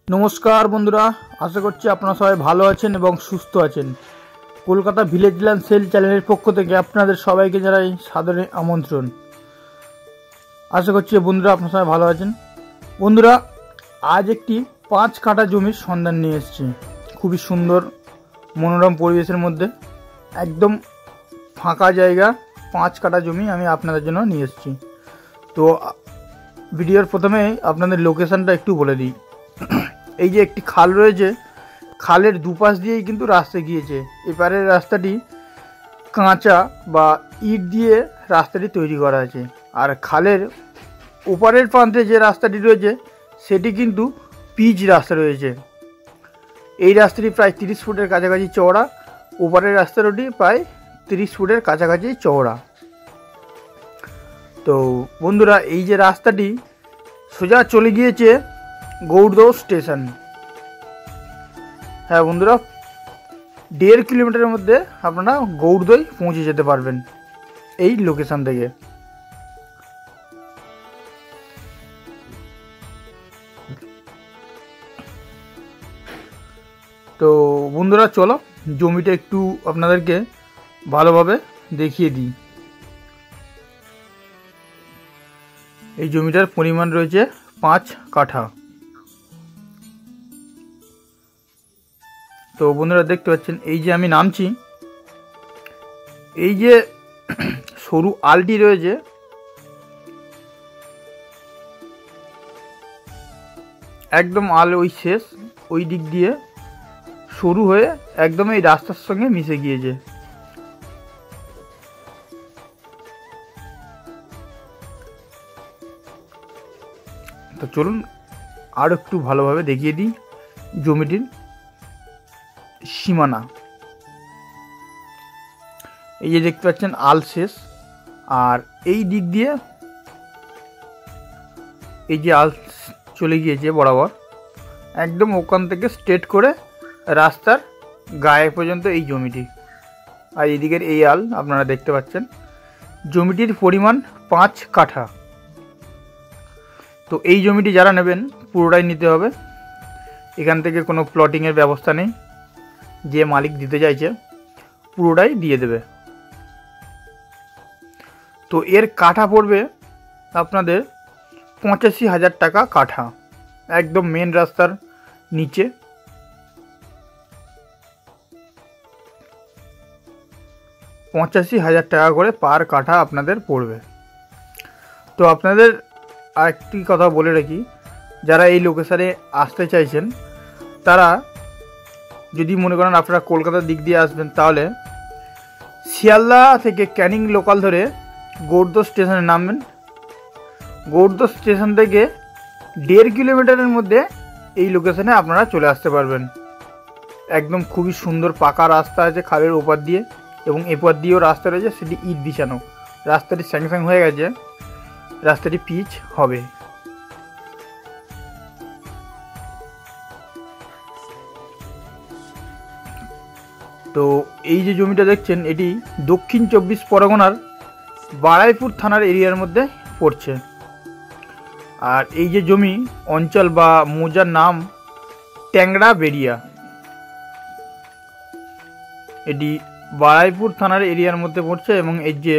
नमस्कार बंधुरा आशा करছি আপনারা সবাই ভালো আছেন এবং সুস্থ আছেন। কলকাতা ভিলেজ ল্যান্ড সেল চ্যানেলের পক্ষ থেকে আপনাদের সবাইকে জানাই সাদরে আমন্ত্রণ। আশা করছি বন্ধুরা আপনারা সবাই ভালো আছেন। বন্ধুরা আজ একটি 5 কাঠা জমির সন্ধান নিয়ে এসেছি। খুবই সুন্দর মনোরম পরিবেশের মধ্যে একদম ফাঁকা জায়গা 5 কাঠা জমি আমি আপনাদের জন্য নিয়ে এসেছি। তো ভিডিওর প্রথমে আপনাদের লোকেশনটা একটু বলে দিই। এই যে একটি খাল রয়েছে, খালের দুপাশ দিয়েই কিন্তু রাস্তা গিয়েছে। এপারের রাস্তাটি কাঁচা বা ইট দিয়ে রাস্তাটি তৈরি করা আছে, আর খালের ওপারের প্রান্তে যে রাস্তাটি রয়েছে সেটি কিন্তু পিচ রাস্তা রয়েছে। এই রাস্তাটি প্রায় 30 ফুটের কাছাকাছি চওড়া, ওপারের রাস্তাটি প্রায় 30 ফুটের কাছাকাছি চওড়া। তো বন্ধুরা এই যে রাস্তাটি সোজা চলে গিয়েছে গৌড়দহ স্টেশন। হ্যাঁ বন্ধুরা, 1.5 কিলোমিটারের মধ্যে আপনারা গৌড়দহ পৌঁছে যেতে পারবেন এই লোকেশন থেকে। তো বন্ধুরা চলো জমিটা একটু আপনাদেরকে ভালোভাবে দেখিয়ে দিই। এই জমিটার পরিমাণ রয়েছে 5 কাঠা। তো বন্ধুরা দেখতে পাচ্ছেন এই যে আমি নামছি, এই যে সরু আলটি রয়েছে একদম আল ওই শেষ ওই দিক দিয়ে সরু হয়ে একদম এই রাস্তার সঙ্গে মিশে গিয়েছে। তো চলুন আর একটু ভালোভাবে দেখিয়ে দিই জমিটির সীমানা। এই যে দেখতে পাচ্ছেন আল শেষ, আর এই দিক দিয়ে এই যে আল চলে গিয়েছে বরাবর একদম ওখান থেকে স্ট্রেট করে রাস্তার গায়ে পর্যন্ত এই জমিটি, আর এদিকের এই আল আপনারা দেখতে পাচ্ছেন। জমিটির পরিমাণ 5 কাঠা। তো এই জমিটি যারা নেবেন পুরোটাই নিতে হবে, এখান থেকে কোনো প্লটিংয়ের ব্যবস্থা নেই। যে মালিক দিতে চাইছে পুরোটাই দিয়ে দেবে। তো এর কাঠা পড়বে আপনাদের 85,000 টাকা কাঠা, একদম মেন রাস্তার নিচে। $85,000 টাকা করে পার কাঠা আপনাদের পড়বে। তো আপনাদের আরেকটি কথা বলে রাখি, যারা এই লোকেশানে আসতে চাইছেন তারা যদি মনে করেন আপনারা কলকাতার দিক দিয়ে আসবেন, তাহলে শিয়ালদা থেকে ক্যানিং লোকাল ধরে গৌড়দহ স্টেশনে নামবেন। গৌড়দহ স্টেশন থেকে 1.5 কিলোমিটারের মধ্যে এই লোকেশানে আপনারা চলে আসতে পারবেন। একদম খুবই সুন্দর পাকা রাস্তা আছে খালের ওপার দিয়ে, এবং এপার দিয়েও রাস্তা রয়েছে, সেটি ইট বিছানো। রাস্তাটি স্যাংশন হয়ে গেছে, রাস্তাটি পিচ হবে। তো এই যে জমিটা দেখছেন এটি দক্ষিণ 24 পরগনার বারাইপুর থানার এরিয়ার মধ্যে পড়ছে। আর এই যে জমি অঞ্চল বা মৌজার নাম ট্যাংরা বেরিয়া। এটি বারাইপুর থানার এরিয়ার মধ্যে পড়ছে, এবং এই যে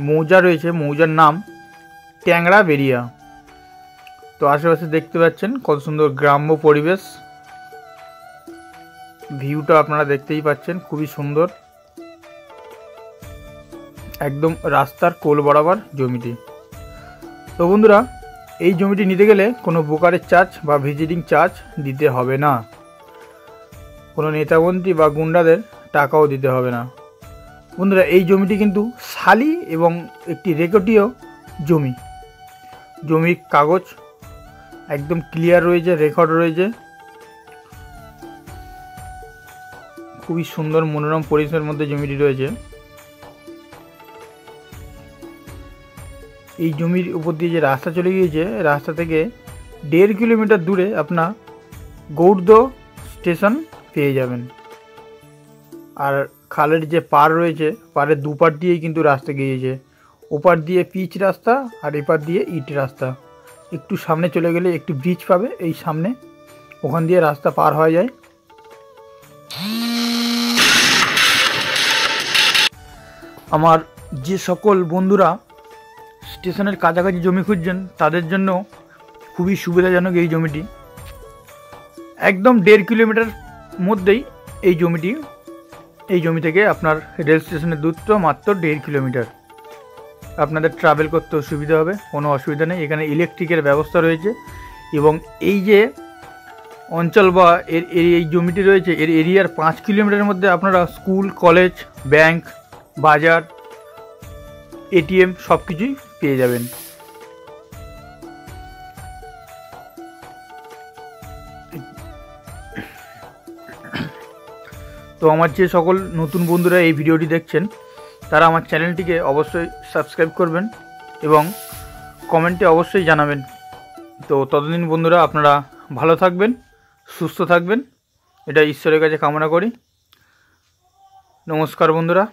মৌজা রয়েছে মৌজার নাম ট্যাংরা বেরিয়া। তো আশেপাশে দেখতে পাচ্ছেন কত সুন্দর গ্রাম্য পরিবেশ, ভিউটা আপনারা দেখতেই পাচ্ছেন খুবই সুন্দর, একদম রাস্তার কোল বরাবর জমিটি। তো বন্ধুরা এই জমিটি নিতে গেলে কোনো ব্রোকারেজ চার্জ বা ভিজিটিং চার্জ দিতে হবে না, কোনো নেতামন্ত্রী বা গুন্ডাদের টাকাও দিতে হবে না। বন্ধুরা এই জমিটি কিন্তু শালি এবং একটি রেকর্ডীয় জমি। জমির কাগজ একদম ক্লিয়ার রয়েছে, রেকর্ড রয়েছে। খুবই সুন্দর মনোরম পরিবেশের মধ্যে জমিটি রয়েছে। এই জমির উপর দিয়ে যে রাস্তা চলে গিয়েছে, রাস্তা থেকে 1.5 কিলোমিটার দূরে আপনার গৌড়দহ স্টেশন পেয়ে যাবেন। আর খালের যে পার রয়েছে, পাড়ের দুপার দিয়েই কিন্তু রাস্তা গিয়েছে। ওপার দিয়ে পিচ রাস্তা আর এপার দিয়ে ইট রাস্তা। একটু সামনে চলে গেলে একটি ব্রিজ পাবে, এই সামনে ওখান দিয়ে রাস্তা পার হওয়া যায়। আমার যে সকল বন্ধুরা স্টেশনের কাছাকাছি জমি খুঁজছেন তাদের জন্য খুবই সুবিধাজনক এই জমিটি। একদম 1.5 কিলোমিটার মধ্যেই এই জমিটি। এই জমি থেকে আপনার রেল স্টেশনের দূরত্ব মাত্র 1.5 কিলোমিটার। আপনাদের ট্রাভেল করতে সুবিধা হবে, কোনো অসুবিধা নেই। এখানে ইলেকট্রিকের ব্যবস্থা রয়েছে এবং এই যে অঞ্চল বা এই জমিটি রয়েছে এর এরিয়ার 5 কিলোমিটারের মধ্যে আপনারা স্কুল, কলেজ, ব্যাংক, বাজার, এটিএম সব কিছুই পেয়ে যাবেন। তো আমার যে সকল নতুন বন্ধুরা এই ভিডিওটি দেখছেন তারা আমার চ্যানেলটিকে অবশ্যই সাবস্ক্রাইব করবেন এবং কমেন্টে অবশ্যই জানাবেন। তো ততদিন বন্ধুরা আপনারা ভালো থাকবেন, সুস্থ থাকবেন, এটা ঈশ্বরের কাছে কামনা করি। নমস্কার বন্ধুরা।